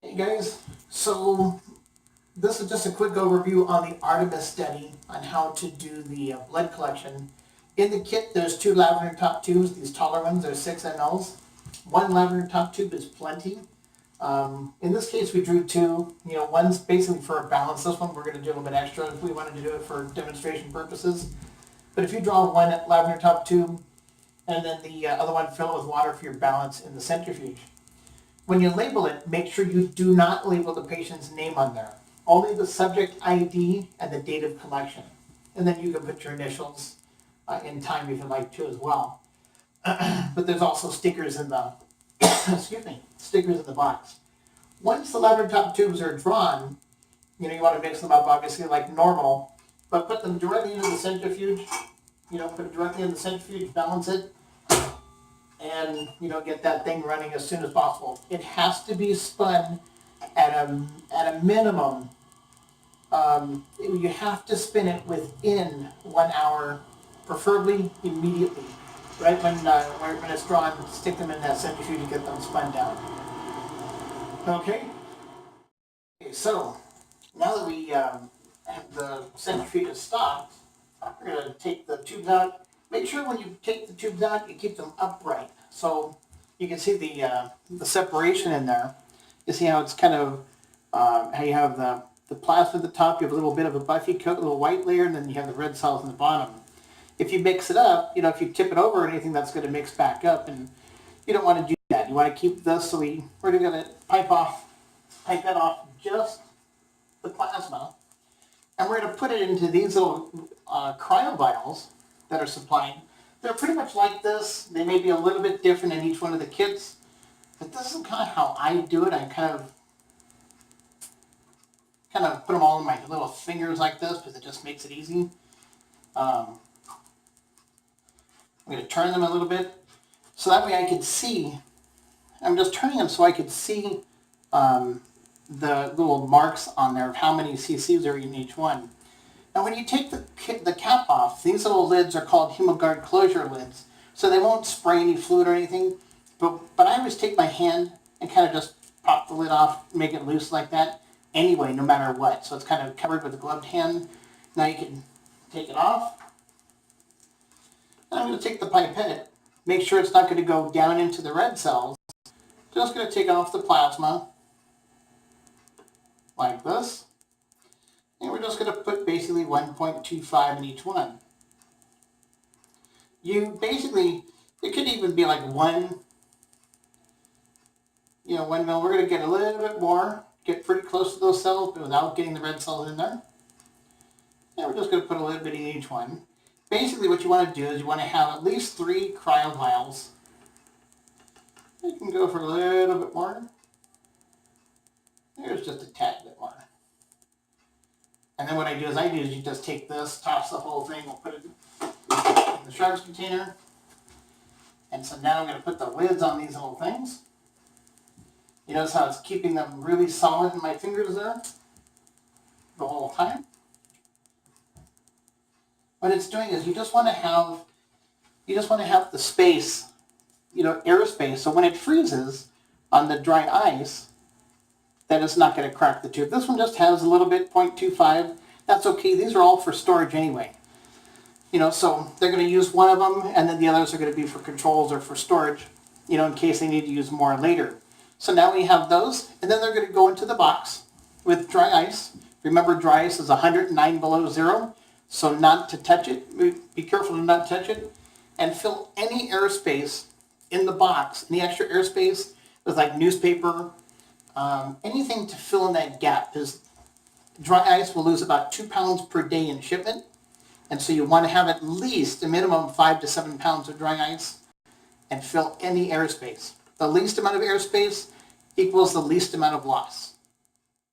Hey guys, so this is just a quick overview on the Artemis study on how to do the blood collection. In the kit, there's 2 lavender top tubes. These taller ones are 6 mLs. 1 lavender top tube is plenty. In this case, we drew 2. One's basically for a balance. This one we're going to do a little bit extra if we wanted to do it for demonstration purposes. But if you draw 1 lavender top tube and then the other one, fill it with water for your balance in the centrifuge. When you label it, make sure you do not label the patient's name on there. Only the subject ID and the date of collection. And then you can put your initials in time if you like to as well. But there's also stickers in the, stickers in the box. Once the lavender top tubes are drawn, you want to mix them up obviously like normal, but put them directly into the centrifuge. Put it directly in the centrifuge, balance it, and get that thing running as soon as possible. It has to be spun at a minimum. You have to spin it within 1 hour, preferably immediately. Right when it's drawn, stick them in that centrifuge and get them spun down. Okay, so now that we have the centrifuge stopped, we're going to take the tubes out. Make sure when you take the tubes out, you keep them upright. So you can see the separation in there. You see how it's kind of, how you have the plasma at the top, you have a little bit of a buffy coat, a little white layer, and then you have the red cells in the bottom. If you mix it up, if you tip it over or anything, that's going to mix back up, and you don't want to do that. You want to keep this, so we're going to pipe that off just the plasma, and we're going to put it into these little cryo vials that are supplied. They're pretty much like this. They may be a little bit different in each one of the kits, but this is kind of how I do it. I kind of put them all in my little fingers like this because it just makes it easy. I'm going to turn them a little bit so that way I can see. I'm just turning them so I could see the little marks on there of how many cc's are in each one. Now when you take the cap off, these little lids are called HemoGuard closure lids, so they won't spray any fluid or anything, but I always take my hand and kind of just pop the lid off, make it loose like that anyway, no matter what. So it's kind of covered with a gloved hand. Now you can take it off. And I'm going to take the pipette, make sure it's not going to go down into the red cells. Just going to take off the plasma like this. And we're just going to put basically 1.25 in each one. It could even be like 1 mil. We're going to get a little bit more, get pretty close to those cells, but without getting the red cells in there. And we're just going to put a little bit in each one. Basically what you want to do is you want to have at least 3 cryo vials. You can go for a little bit more. There's just a tad bit more. And then what I do is you just take this, toss the whole thing, we'll put it in the sharps container. And so now I'm going to put the lids on these little things. You notice how it's keeping them really solid in my fingers there the whole time. What it's doing is you just want to have the space, aerospace, so when it freezes on the dry ice, that it's not going to crack the tube. This one just has a little bit, 0.25. That's okay. These are all for storage anyway. So they're going to use one of them, and then the others are going to be for controls or for storage, in case they need to use more later. So now we have those, and then they're going to go into the box with dry ice. Remember, dry ice is 109 below zero, so not to touch it. Be careful to not touch it, and fill any airspace in the box. Any extra airspace with like newspaper, anything to fill in that gap, because dry ice will lose about 2 pounds per day in shipment, and so you want to have at least a minimum 5 to 7 pounds of dry ice and fill any airspace. The least amount of airspace equals the least amount of loss.